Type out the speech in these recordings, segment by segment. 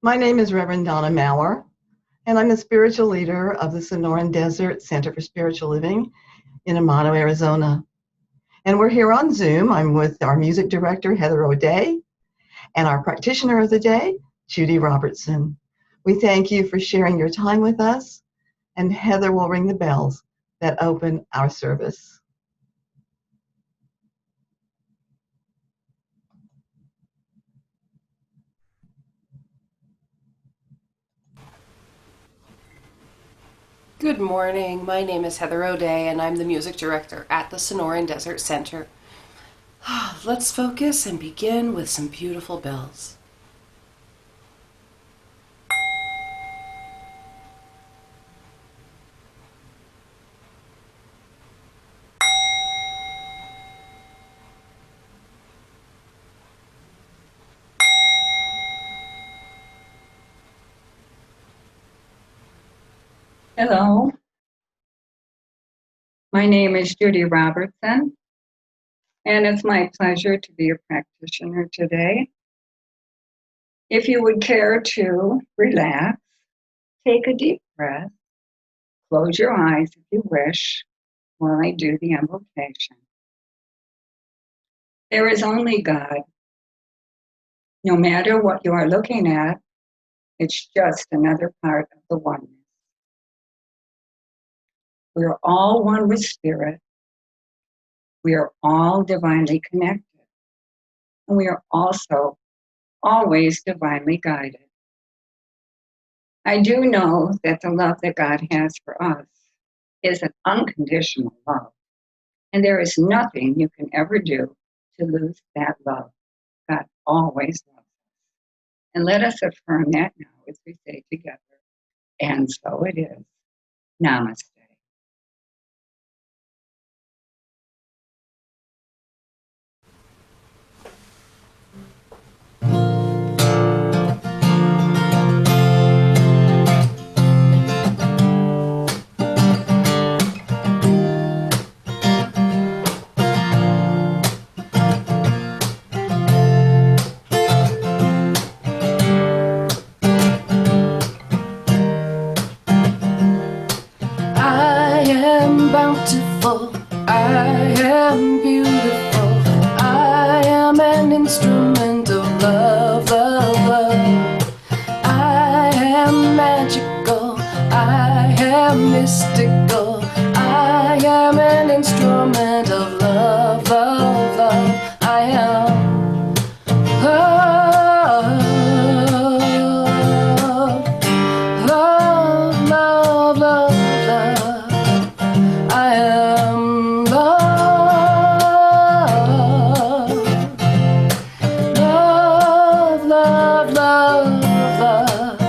My name is Reverend Donna Maurer, and I'm the spiritual leader of the Sonoran Desert Center for Spiritual Living in Amado, Arizona. And we're here on Zoom. I'm with our music director, Heather O'Day, and our practitioner of the day, Judy Robertson. We thank you for sharing your time with us, and Heather will ring the bells that open our service. Good morning. My name is Heather O'Day, and I'm the music director at the Sonoran Desert Center. Let's focus and begin with some beautiful bells. Hello, my name is Judy Robertson, and it's my pleasure to be a practitioner today. If you would care to relax, take a deep breath, close your eyes if you wish while I do the invocation. There is only God. No matter what you are looking at, it's just another part of the oneness. We are all one with Spirit. We are all divinely connected. And we are also always divinely guided. I do know that the love that God has for us is an unconditional love. And there is nothing you can ever do to lose that love. God always loves us. And let us affirm that now as we say together, and so it is. Namaste. I am bountiful. I am beautiful. I am an instrument of love, love, love. I am magical. I am mystical. I am an instrument of love, love, love. I am love, love, love, love, love. I am love, love, love, love, love.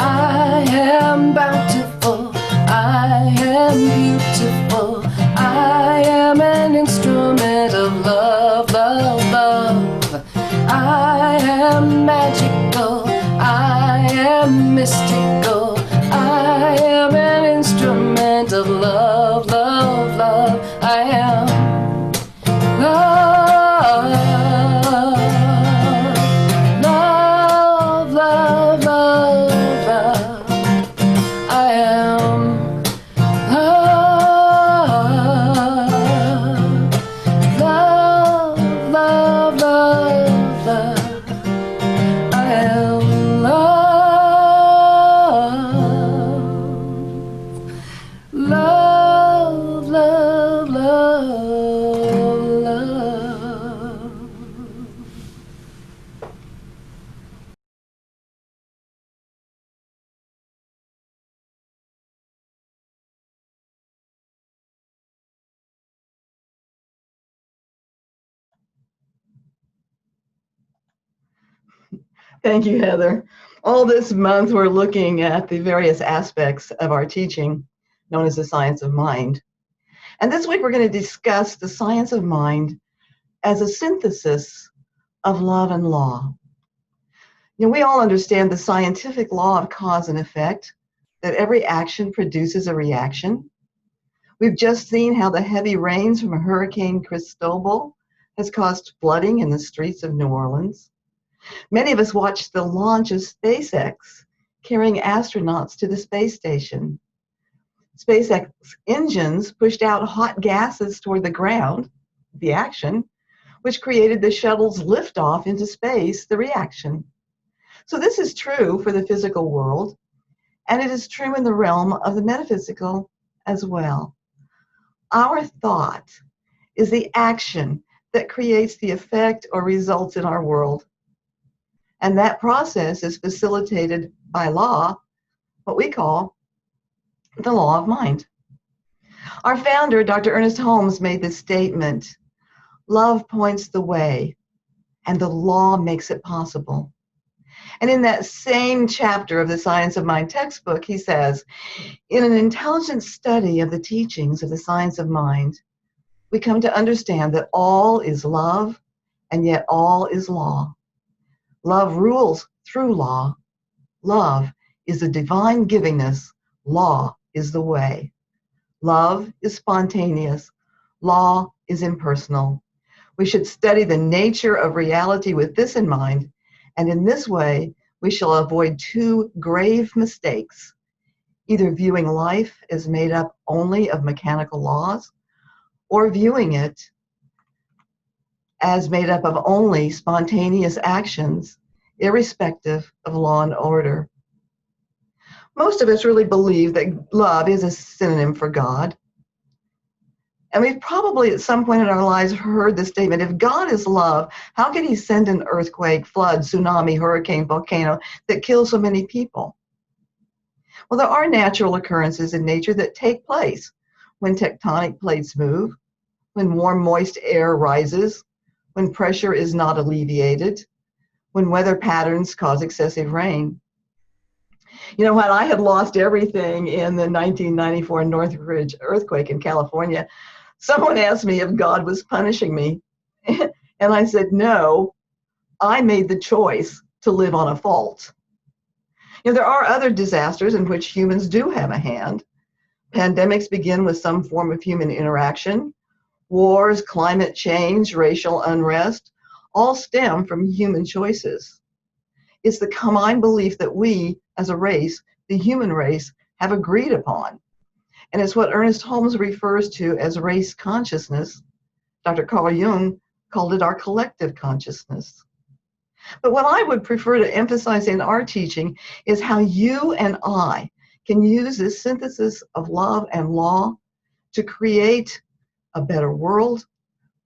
I am bountiful. I am beautiful. I am an instrument of love, love, love. I am magical. I am mystical. I am an instrument of love, love, love. I am love, love, love, love, love. I am love, love, love, love, love. I am love, love, love, love, love. Thank you, Heather. All this month, we're looking at the various aspects of our teaching, known as the science of mind. And this week, we're going to discuss the science of mind as a synthesis of love and law. You know, we all understand the scientific law of cause and effect, that every action produces a reaction. We've just seen how the heavy rains from Hurricane Cristobal has caused flooding in the streets of New Orleans. Many of us watched the launch of SpaceX carrying astronauts to the space station. SpaceX engines pushed out hot gases toward the ground, the action, which created the shuttle's liftoff into space, the reaction. So this is true for the physical world, and it is true in the realm of the metaphysical as well. Our thought is the action that creates the effect or results in our world. And that process is facilitated by law, what we call the law of mind. Our founder, Dr. Ernest Holmes, made this statement: love points the way, and the law makes it possible. And in that same chapter of the Science of Mind textbook, he says, in an intelligent study of the teachings of the science of mind, we come to understand that all is love, and yet all is law. Love rules through law. Love is a divine givingness. Law is the way. Love is spontaneous. Law is impersonal. We should study the nature of reality with this in mind, and in this way, we shall avoid two grave mistakes: either viewing life as made up only of mechanical laws, or viewing it as made up of only spontaneous actions, irrespective of law and order. Most of us really believe that love is a synonym for God. And we've probably at some point in our lives heard the statement, if God is love, how could he send an earthquake, flood, tsunami, hurricane, volcano that kills so many people? Well, there are natural occurrences in nature that take place when tectonic plates move, when warm, moist air rises, when pressure is not alleviated, when weather patterns cause excessive rain. You know, when I had lost everything in the 1994 Northridge earthquake in California, someone asked me if God was punishing me. And I said, no, I made the choice to live on a fault. You know, there are other disasters in which humans do have a hand. Pandemics begin with some form of human interaction. Wars, climate change, racial unrest, all stem from human choices. It's the combined belief that we, as a race, the human race, have agreed upon. And it's what Ernest Holmes refers to as race consciousness. Dr. Carl Jung called it our collective consciousness. But what I would prefer to emphasize in our teaching is how you and I can use this synthesis of love and law to create a better world,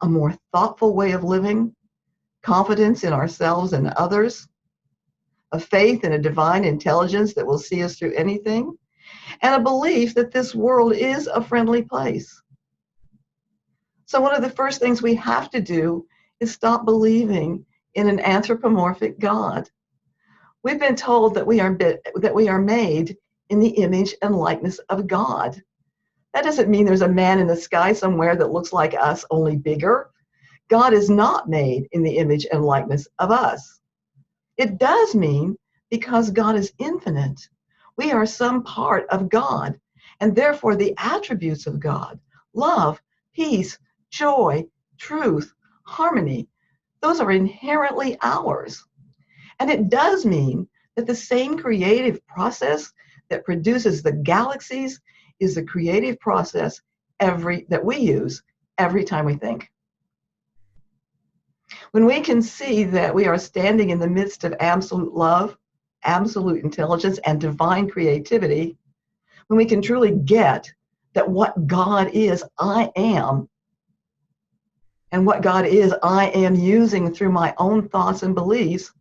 a more thoughtful way of living, confidence in ourselves and others, a faith in a divine intelligence that will see us through anything, and a belief that this world is a friendly place. So one of the first things we have to do is stop believing in an anthropomorphic God. We've been told that we are made in the image and likeness of God. That doesn't mean there's a man in the sky somewhere that looks like us, only bigger. God is not made in the image and likeness of us. It does mean because God is infinite, we are some part of God, and therefore the attributes of God, love, peace, joy, truth, harmony, those are inherently ours. And it does mean that the same creative process that produces the galaxies is the creative process that we use every time we think. When we can see that we are standing in the midst of absolute love, absolute intelligence, and divine creativity, when we can truly get that what God is, I am, and what God is, I am using through my own thoughts and beliefs,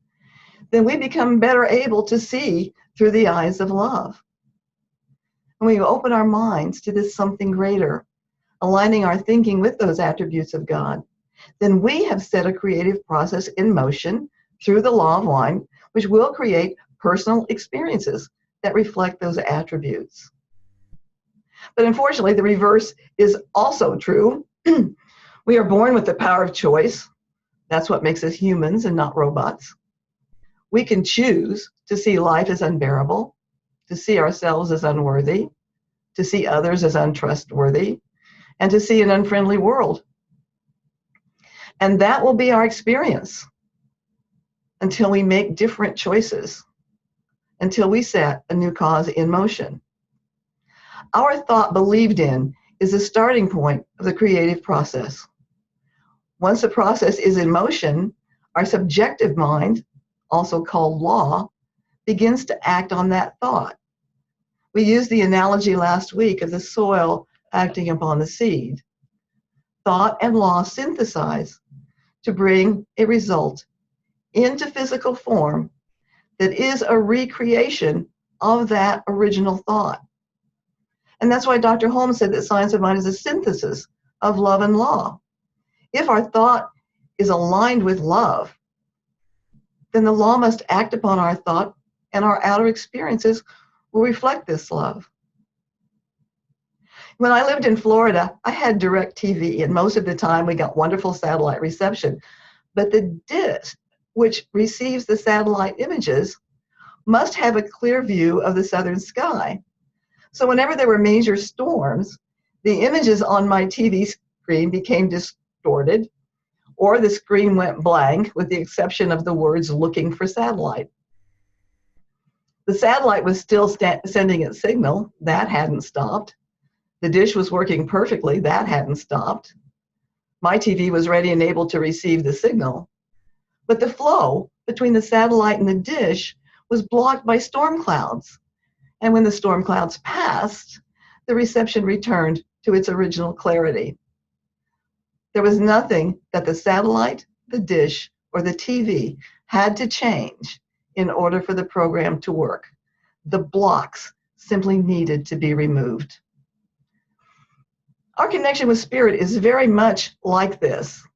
then we become better able to see through the eyes of love. When we open our minds to this something greater, aligning our thinking with those attributes of God, then we have set a creative process in motion through the law of mind, which will create personal experiences that reflect those attributes. But unfortunately, the reverse is also true. We are born with the power of choice. That's what makes us humans and not robots. We can choose to see life as unbearable, to see ourselves as unworthy, to see others as untrustworthy, and to see an unfriendly world. And that will be our experience. until we make different choices, until we set a new cause in motion. Our thought believed in is the starting point of the creative process. Once the process is in motion, our subjective mind, also called law, begins to act on that thought. We used the analogy last week of the soil acting upon the seed. Thought and law synthesize to bring a result into physical form that is a recreation of that original thought. And that's why Dr. Holmes said that science of mind is a synthesis of love and law. If our thought is aligned with love, then the law must act upon our thought, and our outer experiences will reflect this love. When I lived in Florida, I had direct TV, and most of the time we got wonderful satellite reception. But the dish, which receives the satellite images, must have a clear view of the southern sky. So whenever there were major storms, the images on my TV screen became distorted, or the screen went blank, with the exception of the words "looking for satellite." The satellite was still sending its signal. That hadn't stopped. The dish was working perfectly. That hadn't stopped. My TV was ready and able to receive the signal. But the flow between the satellite and the dish was blocked by storm clouds. And when the storm clouds passed, the reception returned to its original clarity. There was nothing that the satellite, the dish, or the TV had to change in order for the program to work. The blocks simply needed to be removed. Our connection with spirit is very much like this.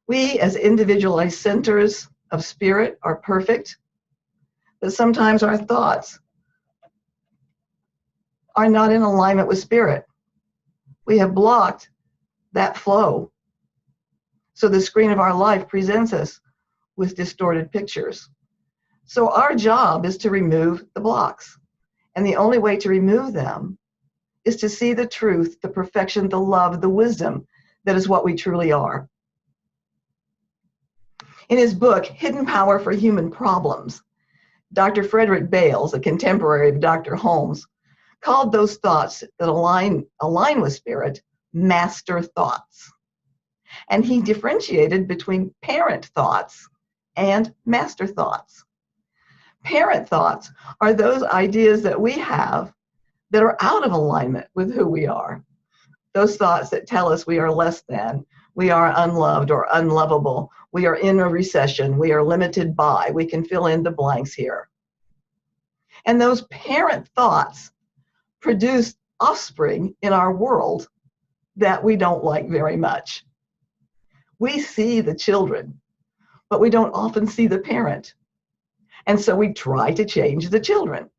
We, as individualized centers of spirit, are perfect, but sometimes our thoughts are not in alignment with spirit. We have blocked that flow. So the screen of our life presents us with distorted pictures. So our job is to remove the blocks. And the only way to remove them is to see the truth, the perfection, the love, the wisdom that is what we truly are. In his book, Hidden Power for Human Problems, Dr. Frederick Bales, a contemporary of Dr. Holmes, called those thoughts that align with spirit master thoughts. And he differentiated between parent thoughts and master thoughts. Parent thoughts are those ideas that we have that are out of alignment with who we are. Those thoughts that tell us we are less than, we are unloved or unlovable, we are in a recession, we are limited by, we can fill in the blanks here. And those parent thoughts produce offspring in our world that we don't like very much. We see the children, but we don't often see the parent. And so we try to change the children.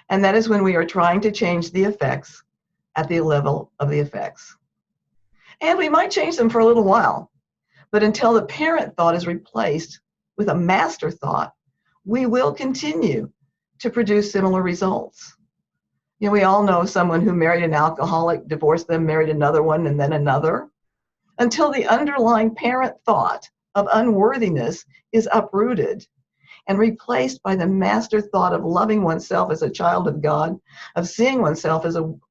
And that is when we are trying to change the effects at the level of the effects. And we might change them for a little while, but until the parent thought is replaced with a master thought, we will continue to produce similar results. You know, we all know someone who married an alcoholic, divorced them, married another one, and then another, until the underlying parent thought of unworthiness is uprooted and replaced by the master thought of loving oneself as a child of God, of seeing oneself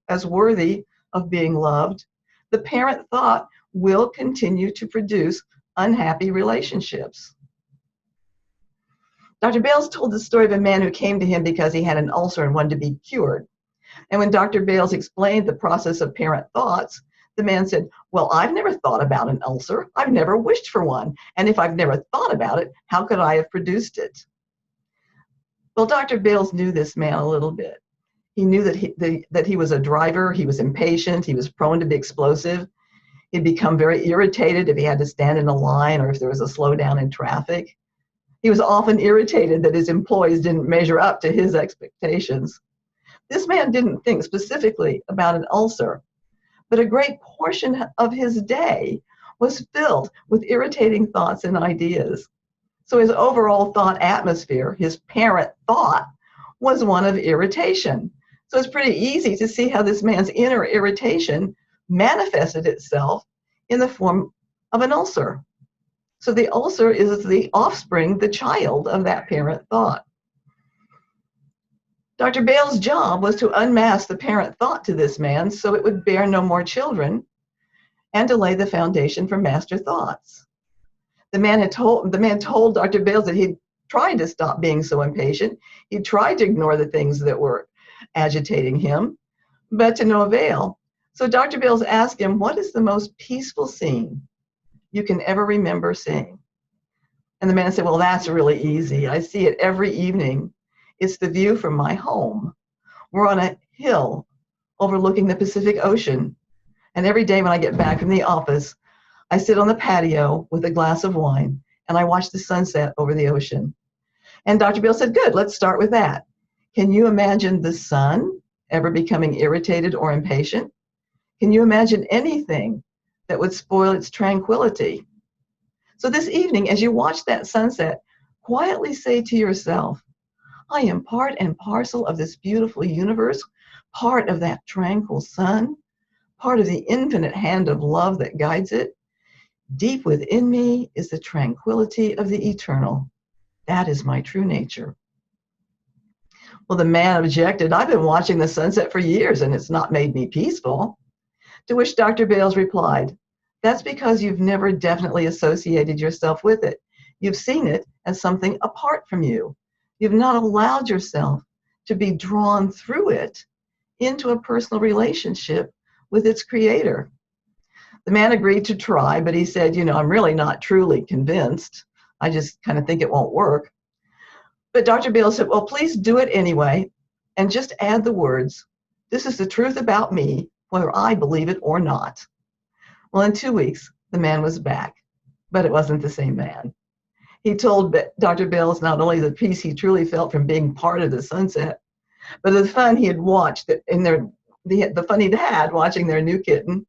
as worthy of being loved. The parent thought will continue to produce unhappy relationships. Dr. Bales told the story of a man who came to him because he had an ulcer and wanted to be cured. And when Dr. Bales explained the process of parent thoughts, the man said, "Well, I've never thought about an ulcer. I've never wished for one. And if I've never thought about it, how could I have produced it?" Well, Dr. Bales knew this man a little bit. He knew that he was a driver. He was impatient. He was prone to be explosive. He'd become very irritated if he had to stand in a line or if there was a slowdown in traffic. He was often irritated that his employees didn't measure up to his expectations. This man didn't think specifically about an ulcer, but a great portion of his day was filled with irritating thoughts and ideas. So his overall thought atmosphere, his parent thought, was one of irritation. So it's pretty easy to see how this man's inner irritation manifested itself in the form of an ulcer. So the ulcer is the offspring, the child of that parent thought. Dr. Bale's job was to unmask the parent thought to this man so it would bear no more children and to lay the foundation for master thoughts. The man told Dr. Bales that he'd tried to stop being so impatient. He tried to ignore the things that were agitating him, but to no avail. So Dr. Bales asked him, "What is the most peaceful scene you can ever remember seeing?" And the man said, "Well, that's really easy. I see it every evening. It's the view from my home. We're on a hill overlooking the Pacific Ocean. And every day when I get back from the office, I sit on the patio with a glass of wine and I watch the sunset over the ocean." And Dr. Bill said, "Good, let's start with that. Can you imagine the sun ever becoming irritated or impatient? Can you imagine anything that would spoil its tranquility? So this evening, as you watch that sunset, quietly say to yourself, I am part and parcel of this beautiful universe, part of that tranquil sun, part of the infinite hand of love that guides it. Deep within me is the tranquility of the eternal. That is my true nature." Well, the man objected, "I've been watching the sunset for years and it's not made me peaceful." To which Dr. Bales replied, "That's because you've never definitely associated yourself with it. You've seen it as something apart from you. You've not allowed yourself to be drawn through it into a personal relationship with its creator." The man agreed to try, but he said, "I'm really not truly convinced. I just kind of think it won't work." But Dr. Bales said, "Well, please do it anyway, and just add the words, 'This is the truth about me, whether I believe it or not.'" Well, in 2 weeks, the man was back, but it wasn't the same man. He told Dr. Bales not only the peace he truly felt from being part of the sunset, but the fun he had watched the fun he'd had watching their new kitten,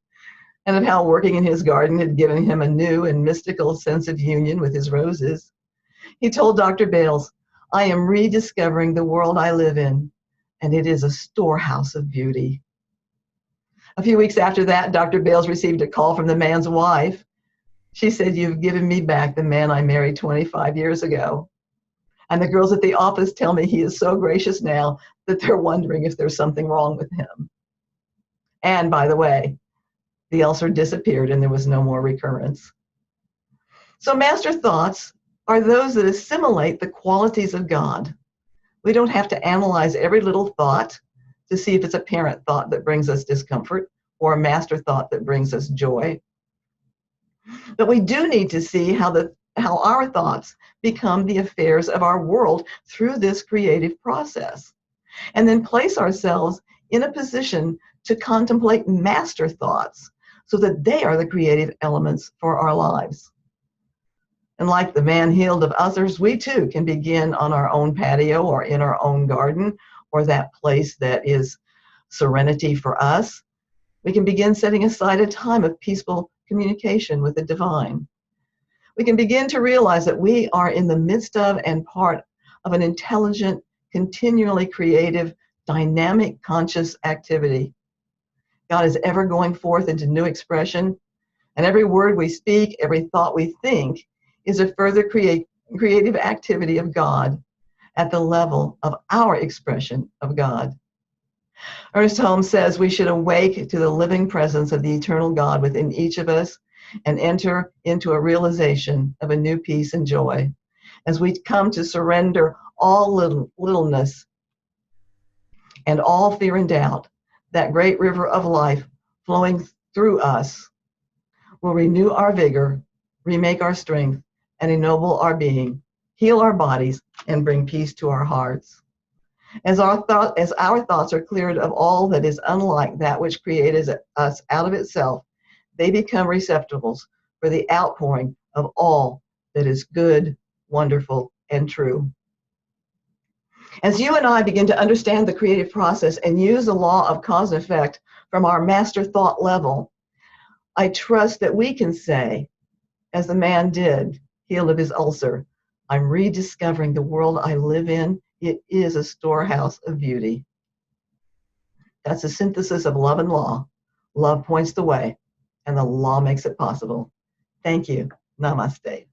and of how working in his garden had given him a new and mystical sense of union with his roses. He told Dr. Bales, "I am rediscovering the world I live in, and it is a storehouse of beauty." A few weeks after that, Dr. Bales received a call from the man's wife. She said, "You've given me back the man I married 25 years ago. And the girls at the office tell me he is so gracious now that they're wondering if there's something wrong with him." And by the way, the ulcer disappeared and there was no more recurrence. So master thoughts are those that assimilate the qualities of God. We don't have to analyze every little thought to see if it's a parent thought that brings us discomfort or a master thought that brings us joy. But we do need to see how our thoughts become the affairs of our world through this creative process, and then place ourselves in a position to contemplate master thoughts so that they are the creative elements for our lives. And like the man healed of others, we too can begin on our own patio or in our own garden or that place that is serenity for us. We can begin setting aside a time of peaceful communication with the divine. We can begin to realize that we are in the midst of and part of an intelligent, continually creative, dynamic, conscious activity. God is ever going forth into new expression, and every word we speak, every thought we think, is a further creative activity of God at the level of our expression of God. Ernest Holmes says we should awake to the living presence of the eternal God within each of us and enter into a realization of a new peace and joy as we come to surrender all littleness and all fear and doubt. That great river of life flowing through us will renew our vigor, remake our strength, and ennoble our being, heal our bodies, and bring peace to our hearts. As our thoughts are cleared of all that is unlike that which created us out of itself, they become receptacles for the outpouring of all that is good, wonderful, and true. As you and I begin to understand the creative process and use the law of cause and effect from our master thought level, I trust that we can say, as the man did, healed of his ulcer, I'm rediscovering the world I live in. It is a storehouse of beauty. That's a synthesis of love and law. Love points the way, and the law makes it possible. Thank you. Namaste.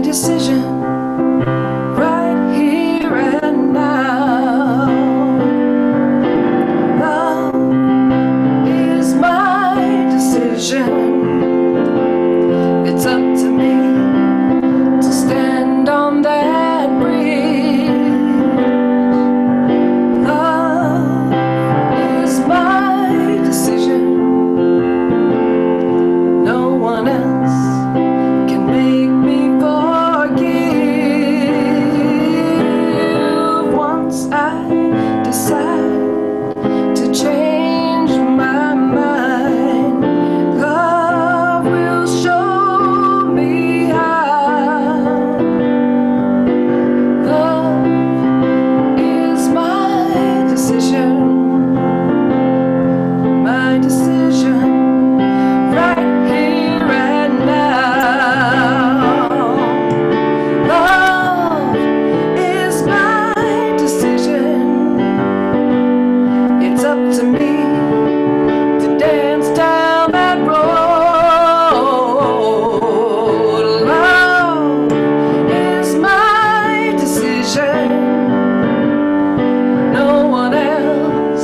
decision right here and now. Love is my decision. It's up to me to stand on that bridge. Love is my decision. No one else can make me forgive. Once I decide to change my mind, love will show me how. Love is my decision. My decision right here and now. Love is my decision. It's up to me to dance down that road. Love is my decision. No one else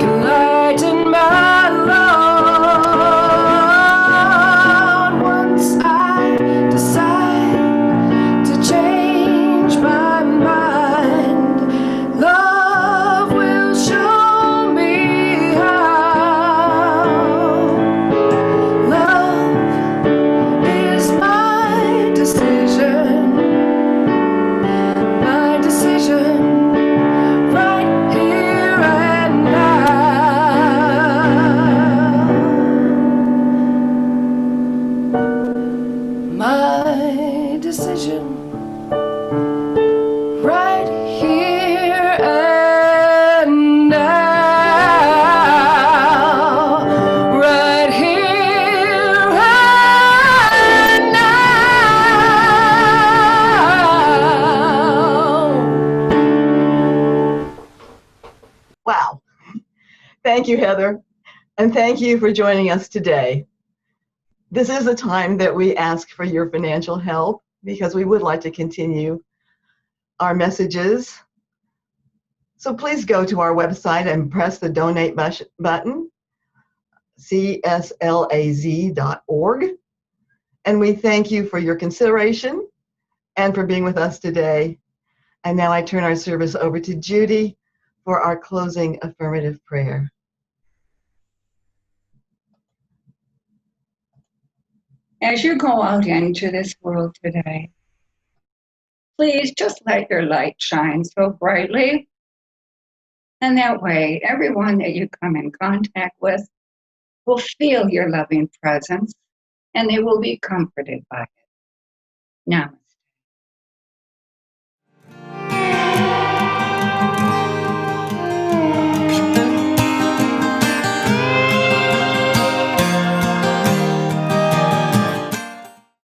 can lighten my load. Once I decide to change my mind, love will show me how. Love is my decision. My decision right here and now. My decision right here and now. Right here and now. Wow. Thank you, Heather. And thank you for joining us today. This is a time that we ask for your financial help because we would like to continue our messages. So please go to our website and press the donate button, cslaz.org. And we thank you for your consideration and for being with us today. And now I turn our service over to Judy for our closing affirmative prayer. As you go out into this world today, please just let your light shine so brightly. And that way, everyone that you come in contact with will feel your loving presence and they will be comforted by it. Namaste.